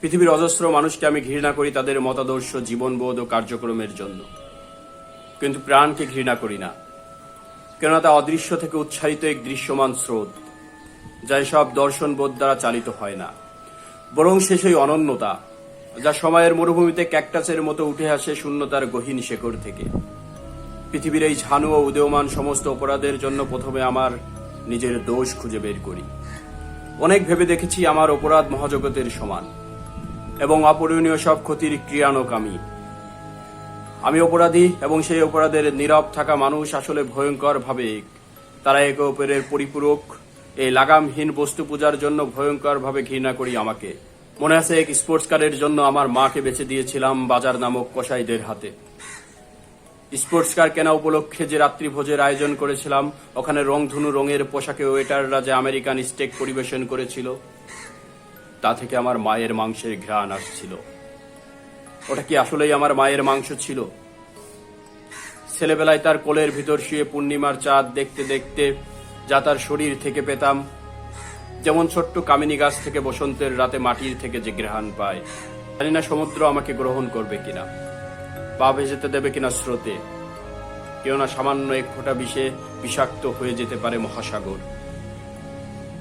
পৃথিবীর অজস্র মানুষকে আমি ঘৃণা করি তাদের মতাদর্শ, জীবনবোধ ও কার্যক্রমের জন্য, কিন্তু প্রাণকে ঘৃণা করি না, কেননা তা অদৃশ্য থেকে উচ্ছ্বারিত এক দৃশ্যমান স্রোত, যা এসব দর্শনবোধ দ্বারা চালিত হয় না, বরং সে সেই অনন্যতা যা সময়ের মরুভূমিতে ক্যাকটাসের মতো উঠে আসে শূন্যতার গহীন শেকড় থেকে। পৃথিবীর এই ঝানু ও উদীয়মান সমস্ত অপরাধের জন্য প্রথমে আমার নিজের দোষ খুঁজে বের করি। অনেক ভেবে দেখেছি আমার অপরাধ মহাজগতের সমান এবং অপূরণীয় সব ক্ষতির ক্রিয়ানক আমি অপরাধী, এবং সেই অপরাধের নীরব থাকা মানুষ আসলে ভয়ঙ্কর ভাবে তারা একে অপরের পরিপূরক। এই লাগামহীন বস্তু পূজার জন্য ভয়ঙ্কর ভাবে ঘৃণা করি আমাকে। মনে আছে, এক স্পোর্টস কারের জন্য আমার মাকে বেচে দিয়েছিলাম বাজার নামক কসাইদের হাতে। স্পোর্টস কার কেনা উপলক্ষে যে রাত্রি ভোজের আয়োজন করেছিলাম, ওখানে রংধনু রঙের পোশাকে ওয়েটাররা যে আমেরিকান স্টেক পরিবেশন করেছিল, তা থেকে আমার মায়ের মাংসের ঘ্রাণ আসছিল। ওটা কি আসলেই আমার মায়ের মাংস ছিল? ছেলেবেলায় তার কোলের ভিতর শুয়ে পূর্ণিমার চাঁদ দেখতে দেখতে যা তার শরীর থেকে পেতাম, যেমন ছোট্ট কামিনী গাছ থেকে বসন্তের রাতে মাটির থেকে যে ঘ্রাণ পায়। জানি না সমুদ্র আমাকে গ্রহণ করবে কিনা, বা ভেসে দেবে কিনা স্রোতে, কেননা সামান্য এক ফোঁটা বিষে বিষাক্ত হয়ে যেতে পারে মহাসাগর।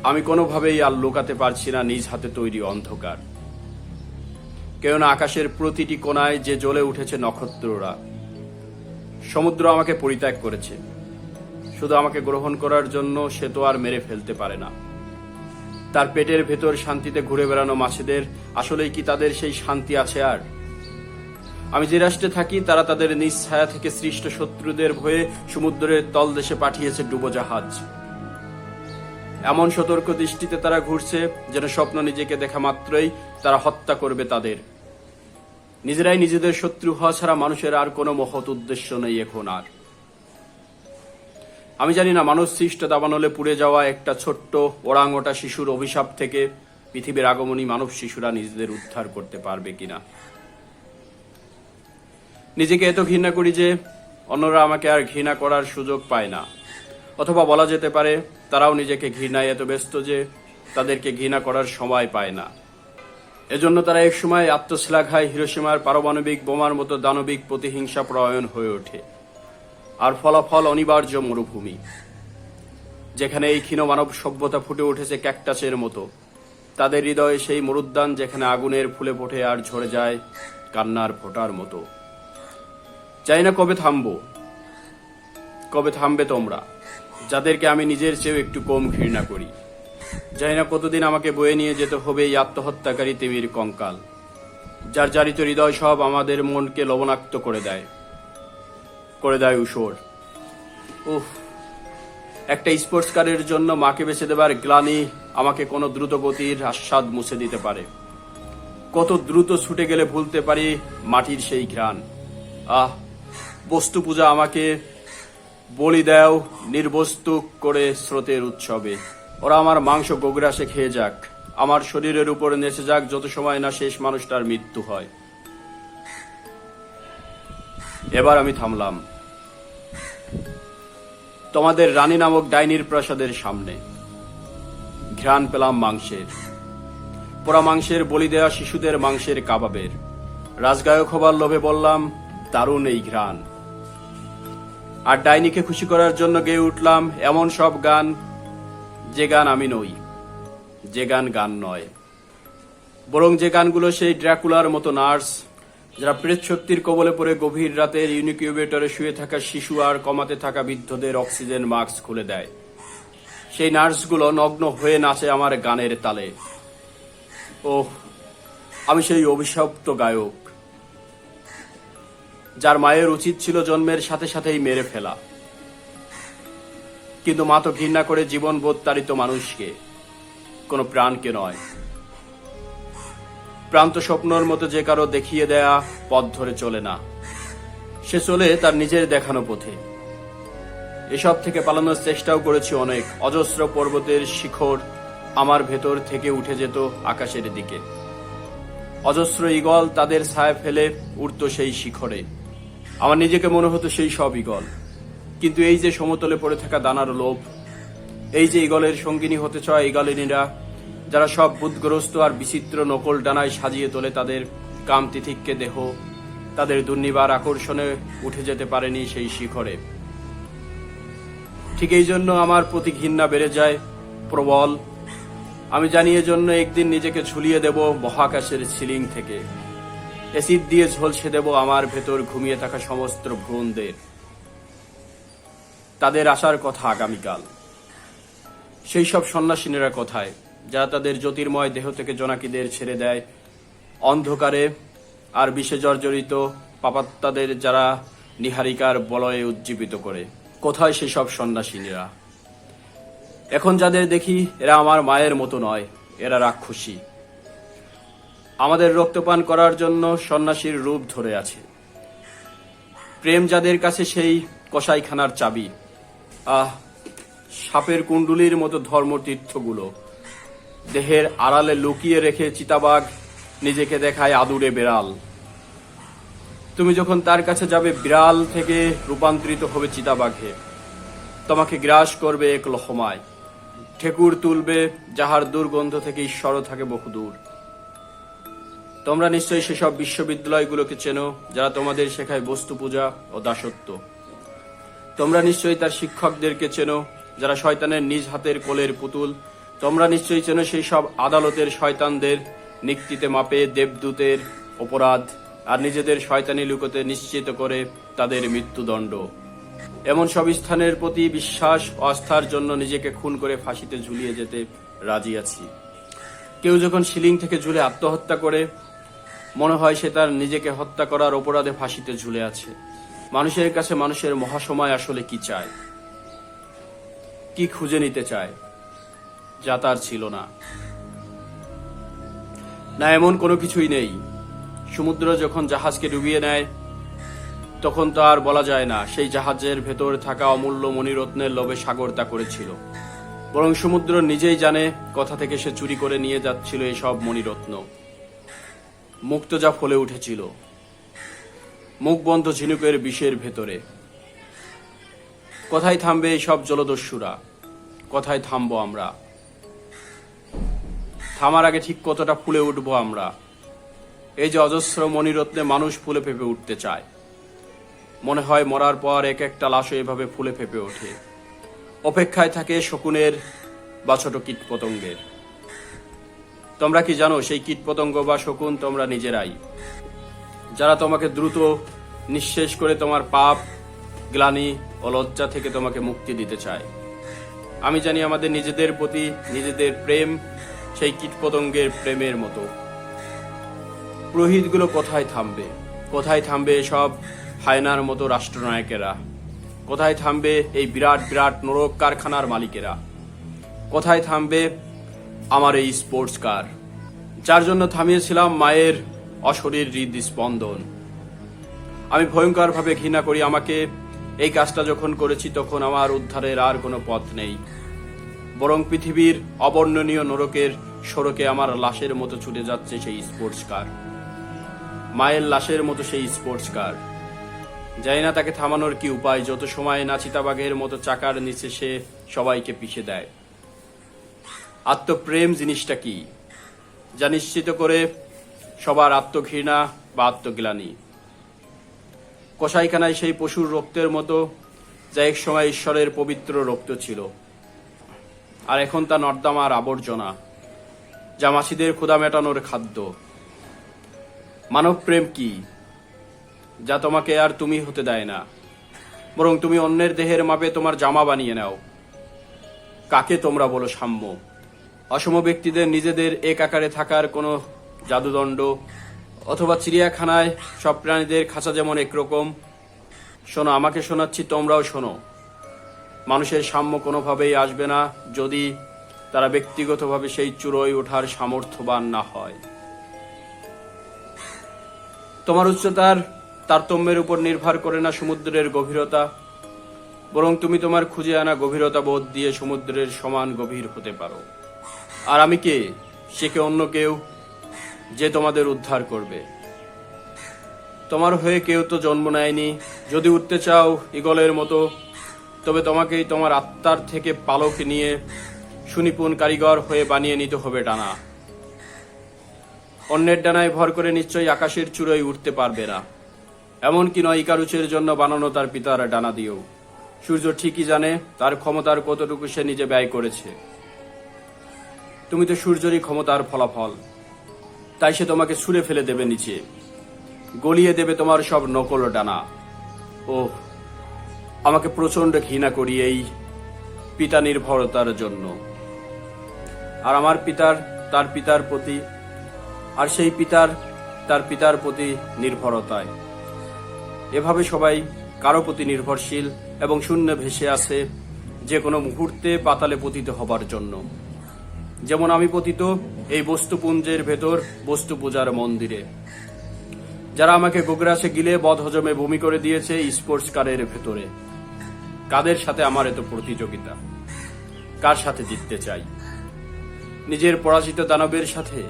আমি কোনোভাবেই আর লুকাতে পারছি না নিজ হাতে তৈরি অন্ধকার, কেননা আকাশের প্রতিটি কোণায় যে জ্বলে উঠেছে নক্ষত্ররা। সমুদ্র আমাকে পরিত্যাগ করেছে, শুধু আমাকে গ্রহণ করার জন্য। সে তো আর মেরে ফেলতে পারে না। তার পেটের ভেতর শান্তিতে ঘুরে বেড়ানো মাছেদের আসলেই কি তাদের সেই শান্তি আছে আর? আমি যে রাষ্ট্রে থাকি, তারা তাদের নিজ ছায়া থেকে সৃষ্ট শত্রুদের ভয়ে সমুদ্রের তলদেশে পাঠিয়েছে ডুবোজাহাজ। এমন সতর্ক দৃষ্টিতে তারা ঘুরছে যেন স্বপ্ন নিজেকে দেখা মাত্রই তারা হত্যা করবে তাদের। নিজেরাই নিজেদের শত্রু হওয়া ছাড়া মানুষের আর কোনো মহৎ উদ্দেশ্য নেই এখন আর। আমি জানি না মানুষ সৃষ্ট দাবানলে পুড়ে যাওয়া একটা ছোট্ট ওরাংওটা শিশুর অভিশাপ থেকে পৃথিবীর আগমনী মানব শিশুরা নিজেদের উদ্ধার করতে পারবে কিনা। নিজেকে এত ঘৃণা করি যে অন্যরা আমাকে আর ঘৃণা করার সুযোগ পায় না, অথবা বলা যেতে পারে তারাও নিজেকে ঘৃণায় এত ব্যস্ত যে তাদেরকে ঘৃণা করার সময় পায় না। এজন্য তারা এক সময় আত্মশ্লাঘায় হিরোশিমার পারমাণবিক বোমার মতো দানবিক প্রতিহিংসা প্রয়ণ হয়ে ওঠে, আর ফলাফল অনিবার্য মরুভূমি, যেখানে এই ক্ষীণ মানব সভ্যতা ফুটে উঠেছে ক্যাকটাসের মতো। তাদের হৃদয়ে সেই মরুদ্যান যেখানে আগুনের ফুলে ফোটে আর ঝরে যায় কান্নার ফোঁটার মতো। চাই না কবে থামবে তোমরা, যাদেরকে আমি নিজের চেয়েও একটু কম ঘৃণা করি। জানি না কতদিন আমাকে বয়ে নিয়ে যেতে হবে এই আত্মহত্যাকারী তিমির কঙ্কাল, যার জারিত হৃদয় সব আমাদের মনকে লবণাক্ত করে দেয় উসর। একটা স্পোর্টস কারের জন্য মাকে বেছে দেবার গ্লানি আমাকে কোনো দ্রুতগতির আস্বাদ মুছে দিতে পারে। কত দ্রুত ছুটে গেলে ভুলতে পারি মাটির সেই ঘ্রাণ। বস্তু পূজা আমাকে বলি দেও নির্বস্তু করে স্রোতের উৎসবে। ওরা আমার মাংস গোগ্রাসে খেয়ে যাক, আমার শরীরের উপর নেচে যাক, যত সময় না শেষ মানুষটার মৃত্যু হয়। এবার আমি থামলাম তোমাদের রানী নামক ডাইনির প্রাসাদের সামনে। ঘ্রাণ পেলাম মাংসের, পোড়া মাংসের, বলি দেয়া শিশুদের মাংসের কাবাবের। রাজগায়ক হবার লোভে বললাম, দারুণ এই ঘ্রাণ। আর ডাইনিকে খুশি করার জন্য গেয়ে উঠলাম এমন সব গান, যে গান আমি নই, যে গান নয়, বরং যে গানগুলো সেই ড্রাকুলার মতো নার্স, যারা প্রেত শক্তির কবলে পড়ে গভীর রাতের ইনকিউবেটরে শুয়ে থাকা শিশু আর কমাতে থাকা বৃদ্ধদের অক্সিজেন মাস্ক খুলে দেয়। সেই নার্সগুলো নগ্ন হয়ে নাচে আমার গানের তালে। আমি সেই অভিশপ্ত গায়ক, যার মায়ের উচিত ছিল জন্মের সাথে সাথেই মেরে ফেলা, কিন্তু মা তো ঘৃণা করে জীবনবোধ তাড়িত মানুষকে, কোনো প্রাণকে নয়। প্রান্ত স্বপ্নর মতো যে কারো দেখিয়ে দেয়া পথ ধরে চলে না, সে চলে তার নিজের দেখানো পথে। এসব থেকে পালানোর চেষ্টাও করেছি অনেক। অজস্র পর্বতের শিখর আমার ভেতর থেকে উঠে যেত আকাশের দিকে। অজস্র ঈগল তাদের ছায়া ফেলে উঠত সেই শিখরে। আমার নিজেকে মনে হতো সেই সব ঈগল, কিন্তু এই যে সমতলে পড়ে থাকা দানার লোভ, এই যে ঈগলের সঙ্গিনী হতে চায় ঈগলিনীরা, যারা সব বুদগ্রস্ত আর বিচিত্র নকল ডানায় সাজিয়ে তোলে তাদের কামতিথিক্যে দেহ, তাদের দুর্নিবার আকর্ষণে উঠে যেতে পারেনি সেই শিখরে। ঠিক এই জন্য আমার প্রতি ঘৃণা বেড়ে যায় প্রবল। আমি জানি এজন্য একদিন নিজেকে ঝুলিয়ে দেব মহাকাশের সিলিং থেকে, এসিড দিয়ে ঝলসে দেব আমার ভেতর ঘুমিয়ে থাকা সমস্ত ভ্রূণদের। তাদের আসার কথা আগামীকাল। সেই সব সন্ন্যাসিনীরা কোথায়, যারা তাদের জ্যোতির্ময় দেহ থেকে জোনাকিদের ছেড়ে দেয় অন্ধকারে, আর বিষে জর্জরিত পাপাত্মাদের যারা নিহারিকার বলয়ে উজ্জীবিত করে? কোথায় সেই সব সন্ন্যাসিনীরা? এখন যাদের দেখি এরা আমার মায়ের মতো নয়, এরা রাক্ষসী। আমাদের রক্তপান করার জন্য সন্ন্যাসীর রূপ ধরে আছে। প্রেম যাদের কাছে সেই কসাইখানার চাবি। সাপের কুণ্ডুলির মতো ধর্মতীর্থগুলো দেহের আড়ালে লুকিয়ে রেখে চিতাবাঘ নিজেকে দেখায় আদুরে বিড়াল। তুমি যখন তার কাছে যাবে, বিড়াল থেকে রূপান্তরিত হবে চিতাবাঘে, তোমাকে গ্রাস করবে এক লহমায়, ঠেকুর তুলবে যাহার দুর্গন্ধ থেকে ঈশ্বরও থাকে বহুদূর। তোমরা নিশ্চয়ই সেসব বিশ্ববিদ্যালয়গুলোকে চেনো যারা তোমাদের শেখায় বস্তু পূজা ও দাসত্ব। তোমরা নিশ্চয়ই তার শিক্ষকদেরকে চেনো যারা শয়তানের নিজ হাতের কোলের পুতুল। তোমরা নিশ্চয়ই চেনো সেই সব আদালতের শয়তানদের নিক্তিতে মাপে দেবদূতের অপরাধ আর নিজেদের শয়তানি লুকোতে নিশ্চিত করে তাদের মৃত্যুদণ্ড। এমন সব স্থানের প্রতি বিশ্বাস ও আস্থার জন্য নিজেকে খুন করে ফাঁসিতে ঝুলিয়ে যেতে রাজি আছি। কেউ যখন সিলিং থেকে ঝুলে আত্মহত্যা করে, মনে হয় সে তার নিজেকে হত্যা করার অপরাধে ফাঁসিতে ঝুলে আছে। মানুষের কাছে মানুষের মহাসময় আসলে কি চায়, কি খুঁজে নিতে চায়, যা তার ছিল না। না, এমন কোনো কিছুই নেই। সমুদ্র যখন জাহাজকে ডুবিয়ে নেয়, তখন তো আর বলা যায় না সেই জাহাজের ভেতর থাকা অমূল্য মণিরত্নের লোভে সাগর তা করেছিল। বরং সমুদ্র নিজেই জানে কথা থেকে সে চুরি করে নিয়ে যাচ্ছিল এসব মণিরত্ন। মুক্ত যা ফলে উঠেছিল মুখ বন্ধ ঝিনুকের বিষের ভেতরে। কোথায় থামবে এই সব জলদস্যুরা? কোথায় থামবো আমরা? থামার আগে ঠিক কতটা ফুলে উঠবো আমরা? এই যে অজস্র মণিরত্নে মানুষ ফুলে ফেপে উঠতে চায়। মনে হয় মরার পর এক একটা লাশও এভাবে ফুলে ফেপে ওঠে, অপেক্ষায় থাকে শকুনের বা ছোট কীটপতঙ্গের। তোমরা কি জানো সেই কীটপতঙ্গ বা শকুন তোমরা নিজেরাই, যারা তোমাকে দ্রুত নিঃশেষ করে তোমার পাপ, গ্লানি ও লজ্জা থেকে তোমাকে মুক্তি দিতে চায়। আমি জানি আমাদের নিজেদের প্রতি নিজেদের প্রেম সেই কীটপতঙ্গের প্রেমের মতো। পুরোহিতগুলো কোথায় থামবে? কোথায় থামবে সব হায়নার মতো রাষ্ট্রনায়কেরা? কোথায় থামবে এই বিরাট বিরাট নরক কারখানার মালিকেরা? কোথায় থামবে আমার এই স্পোর্টস কার, যার জন্য থামিয়েছিলাম মায়ের অশরীর হৃদস্পন্দন? আমি ভয়ঙ্করভাবে ঘৃণা করি আমাকে। এই কাজটা যখন করেছি তখন আমার উদ্ধারের আর কোনো পথ নেই, বরং পৃথিবীর অবর্ণনীয় নরকের সড়কে আমার লাশের মতো ছুটে যাচ্ছে সেই স্পোর্টস কার, মায়ের লাশের মতো সেই স্পোর্টস কার। জানি না তাকে থামানোর কি উপায়, যত সময় না চিতাবাঘের মতো চাকার নিচে সে সবাইকে পিষে দেয়। আত্মপ্রেম জিনিসটা কি, যা নিশ্চিত করে সবার আত্মঘৃণা বা আত্মগ্লানি? কসাইখানায় সেই পশুর রক্তের মতো, যা এক সময় ঈশ্বরের পবিত্র রক্ত ছিল, আর এখন তা নর্দমার আবর্জনা, যা মাছিদের ক্ষুধা মেটানোর খাদ্য। মানব প্রেম কি, যা তোমাকে আর তুমি হতে দেয় না, বরং তুমি অন্যের দেহের মাপে তোমার জামা বানিয়ে নাও? কাকে তোমরা বলো সাম্য? অসম ব্যক্তিদের নিজেদের এক আকারে থাকার কোনো জাদুদণ্ড, অথবা চিড়িয়াখানায় সব প্রাণীদের খাঁচা যেমন একরকম? শোনো, আমাকে শোনাচ্ছি, তোমরাও শোনো। মানুষের সাম্য কোনোভাবেই আসবে না যদি তারা ব্যক্তিগতভাবে সেই চূড়োয় ওঠার সামর্থ্যবান না হয়। তোমার উচ্চতার তারতম্যের উপর নির্ভর করে না সমুদ্রের গভীরতা, বরং তুমি তোমার খুঁজে আনা গভীরতা বোধ দিয়ে সমুদ্রের সমান গভীর হতে পারো। আর আমি কে? সে কে অন্য কেউ, যে তোমাদের উদ্ধার করবে। তোমার হয়ে কেউ তো জন্ম নেয়নি। যদি উঠতে চাও ঈগলের মতো, তবে তোমাকেই তোমার আত্মার থেকে পালক নিয়ে সুনিপুণ কারিগর হয়ে বানিয়ে নিতে হবে ডানা। অন্যের ডানায় ভর করে নিশ্চয়ই আকাশের চূড়োয় উঠতে পারবে না। এমনকি নয় ইকারুচের জন্য বানানো তার পিতার ডানা দিয়েও। সূর্য ঠিকই জানে তার ক্ষমতার কতটুকু সে নিজে ব্যয় করেছে। তুমি তো সূর্যেরই ক্ষমতার ফলাফল, তাই সে তোমাকে ছুঁড়ে ফেলে দেবে নিচে, গলিয়ে দেবে তোমার সব নকল ডানা। ওহ, আমাকে প্রচন্ড ঘৃণা করি এই পিতা নির্ভরতার জন্য। আর আমার পিতার তার পিতার প্রতি, আর সেই পিতার তার পিতার প্রতি নির্ভরতায়। এভাবে সবাই কারো প্রতি নির্ভরশীল এবং শূন্যে ভেসে আছে যে কোনো মুহূর্তে পাতালে পতিত হবার জন্য। যেমন আমি পতিত এই বস্তুপুঞ্জের ভেতর বস্তু পূজার মন্দিরে। যারা আমাকে গোগ্রাসে গিলে বদহজমে বমি করে দিয়েছে স্পোর্টস কারের ভেতরে। কাদের সাথে আমার এত প্রতিযোগিতা? কার সাথে জিততে চাই? নিজের পরাজিত দানবের সাথে?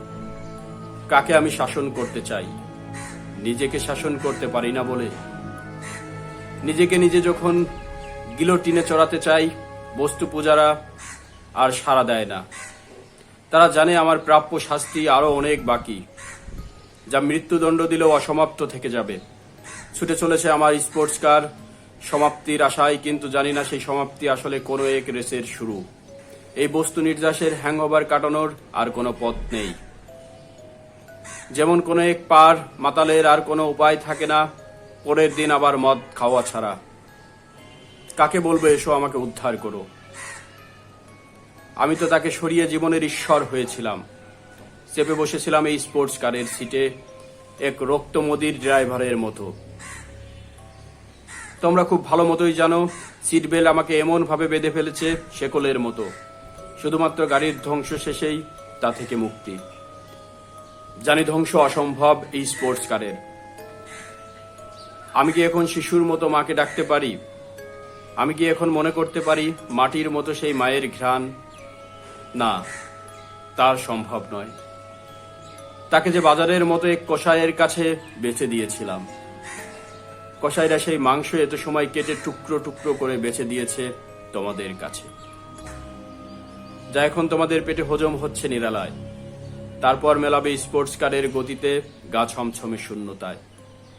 কাকে আমি শাসন করতে চাই? নিজেকে শাসন করতে পারি না বলে। নিজেকে নিজে যখন গিলোটিনে চড়াতে চাই, বস্তু পূজারা আর সাড়া দেয় না। তারা জানে আমার প্রাপ্য শাস্তি আরো অনেক বাকি, যা মৃত্যুদণ্ড দিলেও অসমাপ্ত থেকে যাবে। ছুটে চলেছে আমার স্পোর্টস কার সমাপ্তির আশায়, কিন্তু জানি না সেই সমাপ্তি আসলে কোনো এক রেসের শুরু। এই বস্তু নির্যাসের হ্যাংওভার কাটানোর আর কোনো পথ নেই। যেমন কোনো এক পার মাতালের আর কোনো উপায় থাকে না পরের দিন আবার মদ খাওয়া ছাড়া। কাকে বলবো এসো আমাকে উদ্ধার করো? আমি তো তাকে সরিয়ে জীবনের ঈশ্বর হয়েছিলাম। চেপে বসেছিলাম এই স্পোর্টস কারের সিটে এক রক্তমদির ড্রাইভারের মতো। তোমরা খুব ভালো মতোই জানো সিট বেল্ট আমাকে এমন ভাবে বেঁধে ফেলেছে শেকলের মতো। শুধুমাত্র গাড়ির ধ্বংস শেষেই তা থেকে মুক্তি। জানি ধ্বংস অসম্ভব এই স্পোর্টস কারের। আমি কি এখন শিশুর মতো মাকে ডাকতে পারি? আমি কি এখন মনে করতে পারি মাটির মতো সেই মায়ের ঘ্রাণ? না, তার সম্ভব নয়। তাকে যে বাজারের মতো এক কসাইয়ের কাছে বেচে দিয়েছিলাম। কসাইরা সেই মাংস এত সময় কেটে টুকরো টুকরো করে বেচে দিয়েছে তোমাদের কাছে, যা এখন তোমাদের পেটে হজম হচ্ছে নিরালায়। তারপর মেলাবে স্পোর্টস কারের গতিতে গা ছমছমে শূন্যতায়।